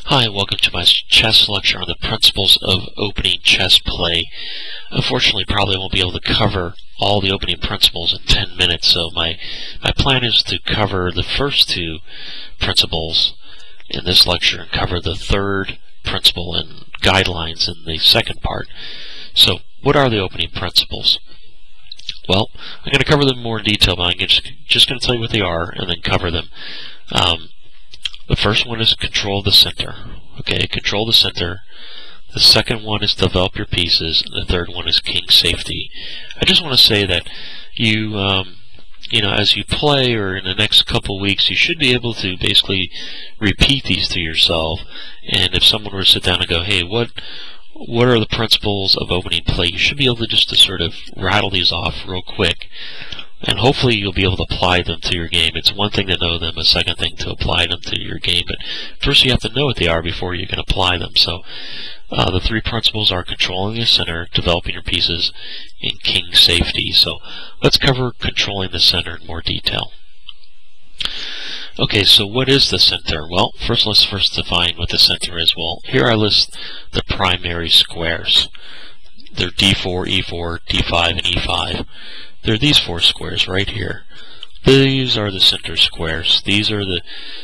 Hi, welcome to my chess lecture on the principles of opening chess play. Unfortunately, probably won't be able to cover all the opening principles in 10 minutes, so my plan is to cover the first two principles in this lecture and cover the third principle and guidelines in the second part. So, what are the opening principles? Well, I'm going to cover them more in detail, but I'm just going to tell you what they are and then cover them. The first one is control the center. Okay, control the center. The second one is develop your pieces. The third one is king safety. I just want to say that you as you play or in the next couple weeks, you should be able to basically repeat these to yourself. And if someone were to sit down and go, hey, what are the principles of opening play? You should be able to sort of rattle these off real quick. And hopefully you'll be able to apply them to your game. It's one thing to know them, a second thing to apply them to your game. But first you have to know what they are before you can apply them. So the three principles are controlling the center, developing your pieces, and king safety. So let's cover controlling the center in more detail. Okay, so what is the center? Well, let's define what the center is. Well, here I list the primary squares. They're d4, e4, d5, and e5. There are these four squares right here. These are the center squares. These are the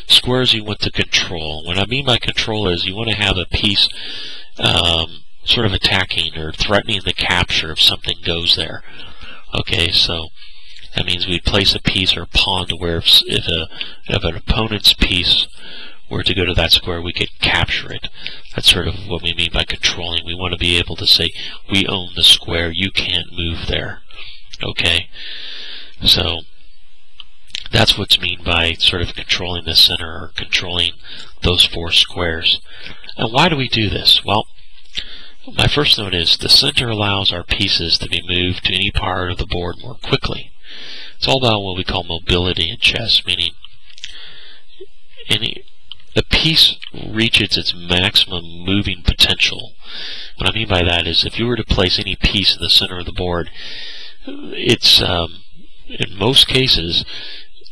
squares you want to control. What I mean by control is you want to have a piece sort of attacking or threatening the capture if something goes there. Okay, so that means we place a piece or a pawn to where if an opponent's piece were to go to that square, we could capture it. That's sort of what we mean by controlling. We want to be able to say, we own the square, you can't move there. Okay, so that's what's meant by sort of controlling the center or controlling those four squares. And why do we do this? Well, my first note is the center allows our pieces to be moved to any part of the board more quickly. It's all about what we call mobility in chess, meaning a piece reaches its maximum moving potential. What I mean by that is if you were to place any piece in the center of the board, it's in most cases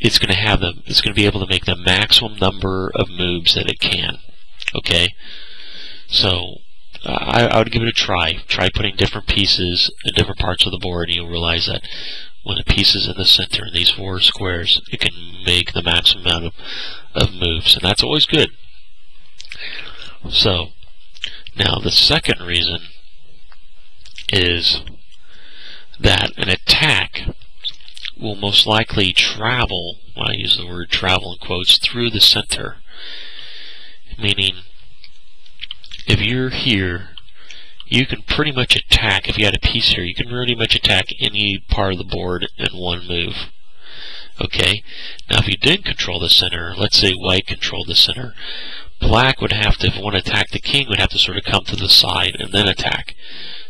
it's going to be able to make the maximum number of moves that it can. Okay, so I would give it a try. Try putting different pieces in different parts of the board, and you'll realize that when the piece is in the center in these four squares, it can make the maximum amount of moves, and that's always good. So now the second reason is that an attack will most likely travel, I use the word travel in quotes, through the center. Meaning, if you're here, you can pretty much attack, if you had a piece here, you can pretty much attack any part of the board in one move. Okay? Now if you didn't control the center, let's say white controlled the center, black would have to, if it wanted to attack the king, would have to sort of come to the side and then attack.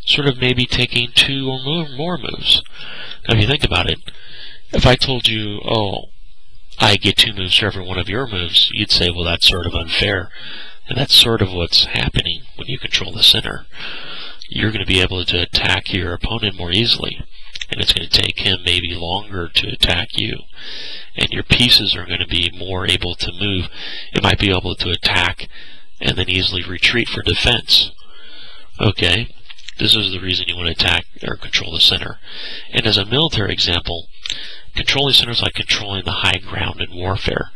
Sort of maybe taking two or more moves. Now if you think about it, if I told you, oh, I get 2 moves for every one of your moves, you'd say, well, that's sort of unfair. And that's sort of what's happening when you control the center. You're going to be able to attack your opponent more easily, and it's going to take him maybe longer to attack you. And your pieces are going to be more able to move. It might be able to attack and then easily retreat for defense. Okay? This is the reason you want to attack or control the center. And as a military example, controlling center is like controlling the high ground in warfare.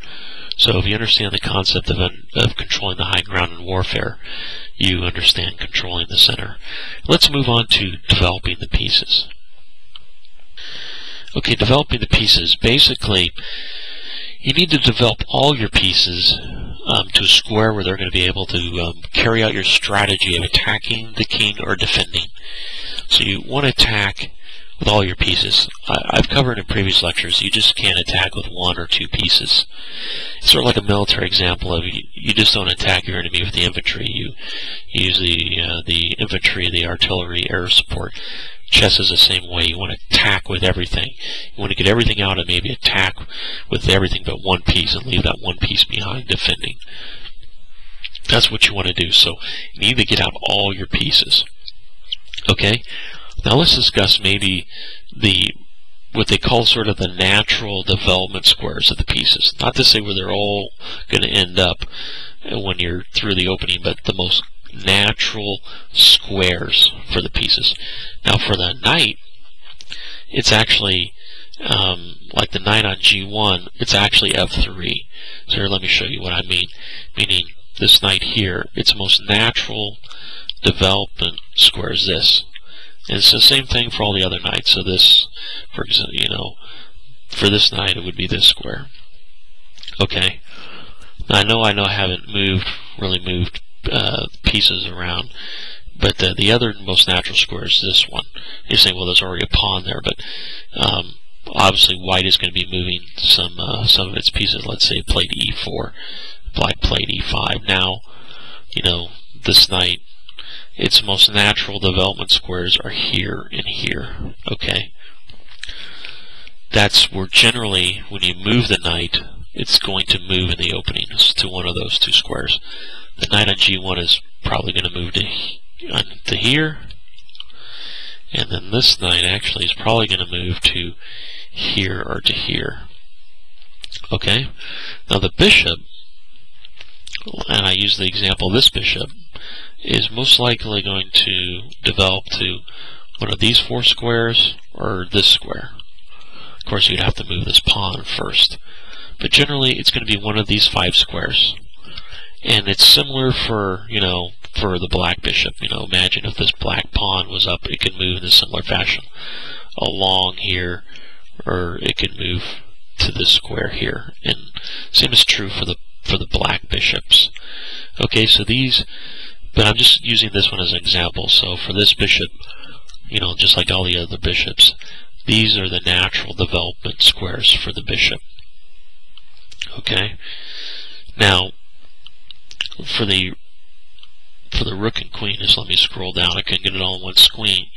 So if you understand the concept of controlling the high ground in warfare, you understand controlling the center. Let's move on to developing the pieces. Okay, developing the pieces. Basically, you need to develop all your pieces to a square where they're going to be able to carry out your strategy of attacking the king or defending. So you want to attack with all your pieces. I've covered in previous lectures, you just can't attack with 1 or 2 pieces. It's sort of like a military example of you just don't attack your enemy with the infantry. You use the infantry, the artillery, air support. Chess is the same way. You want to attack with everything. You want to get everything out and maybe attack with everything but 1 piece and leave that 1 piece behind defending. That's what you want to do. So you need to get out all your pieces. Okay? Now let's discuss maybe what they call sort of the natural development squares of the pieces. Not to say where they're all going to end up, when you're through the opening, but the most natural squares for the pieces. Now for the knight, it's actually like the knight on G1, it's actually F3. So here, let me show you what I mean. Meaning this knight here, its most natural development square is this. And it's the same thing for all the other knights. So this, for example, for this knight, it would be this square. Okay. Now I know I haven't really moved pieces around, but the other most natural square is this one. You're saying, well, there's already a pawn there, but obviously white is going to be moving some of its pieces. Let's say played E4, black played E5. Now, this knight, its most natural development squares are here and here. Okay, that's where generally when you move the knight, it's going to move in the openings to one of those two squares. The knight on G1 is probably going to move to here, and then this knight actually is probably going to move to here or to here. Okay, now the bishop, and I use the example of this bishop, is most likely going to develop to one of these 4 squares or this square. Of course, you'd have to move this pawn first, but generally it's going to be one of these 5 squares. And it's similar for, for the black bishop. Imagine if this black pawn was up, it could move in a similar fashion along here, or it could move to this square here. And same is true for the black bishops. Okay, so these, but I'm just using this one as an example. So for this bishop, just like all the other bishops, these are the natural development squares for the bishop. Okay, now for the rook and queen, just let me scroll down. I couldn't get it all on one screen.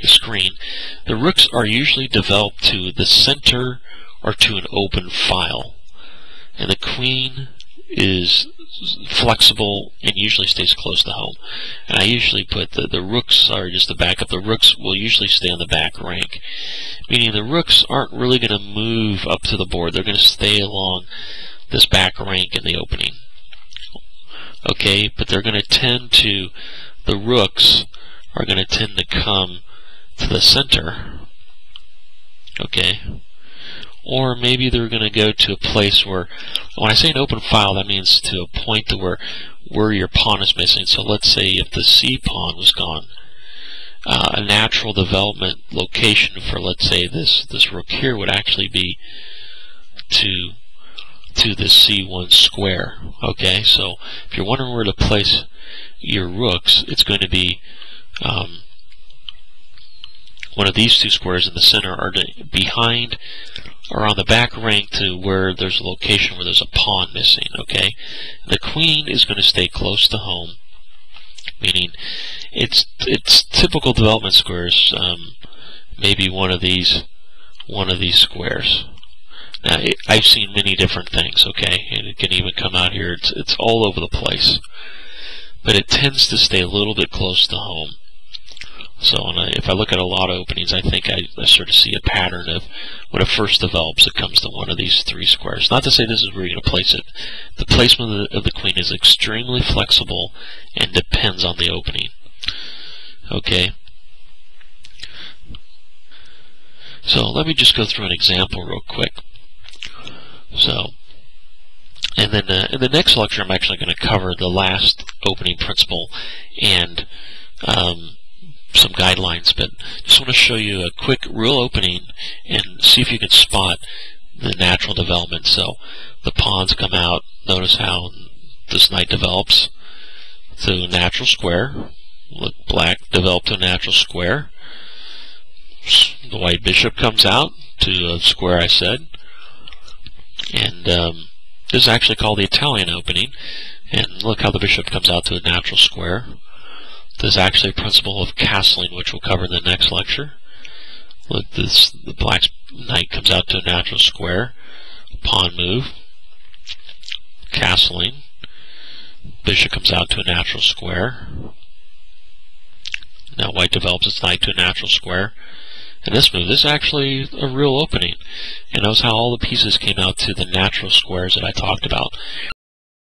The rooks are usually developed to the center or to an open file, and the queen is flexible and usually stays close to home. And I usually put the rooks are just the backup. The rooks will usually stay on the back rank, meaning the rooks aren't really going to move up to the board. They're going to stay along this back rank in the opening. Okay, but they're going to tend to, the rooks are going to tend to come to the center. Okay, or maybe they're going to go to a place where, when I say an open file, that means to a point to where your pawn is missing. So let's say if the C pawn was gone, a natural development location for, let's say, this rook here would actually be to this C1 square. Okay, so if you're wondering where to place your rooks, it's going to be one of these 2 squares in the center, or behind or on the back rank to where there's a location where there's a pawn missing. Okay, the queen is going to stay close to home, meaning it's typical development squares. Maybe one of these squares. Now, I've seen many different things, okay, and it can even come out here. It's all over the place, but it tends to stay a little bit close to home. So if I look at a lot of openings, I think I sort of see a pattern of when it first develops, it comes to one of these 3 squares. Not to say this is where you're going to place it. The placement of the queen is extremely flexible and depends on the opening. Okay. So let me just go through an example real quick. So, and then in the next lecture, I'm actually going to cover the last opening principle and some guidelines, but just want to show you a quick real opening and see if you can spot the natural development. So the pawns come out. Notice how this knight develops to a natural square. Look, black developed to a natural square. The white bishop comes out to a square, I said. And this is actually called the Italian opening. And look how the bishop comes out to a natural square. There's actually a principle of castling, which we'll cover in the next lecture. Look, the black knight comes out to a natural square. Pawn move. Castling. Bishop comes out to a natural square. Now white develops its knight to a natural square. And this move, this is actually a real opening. And notice how all the pieces came out to the natural squares that I talked about.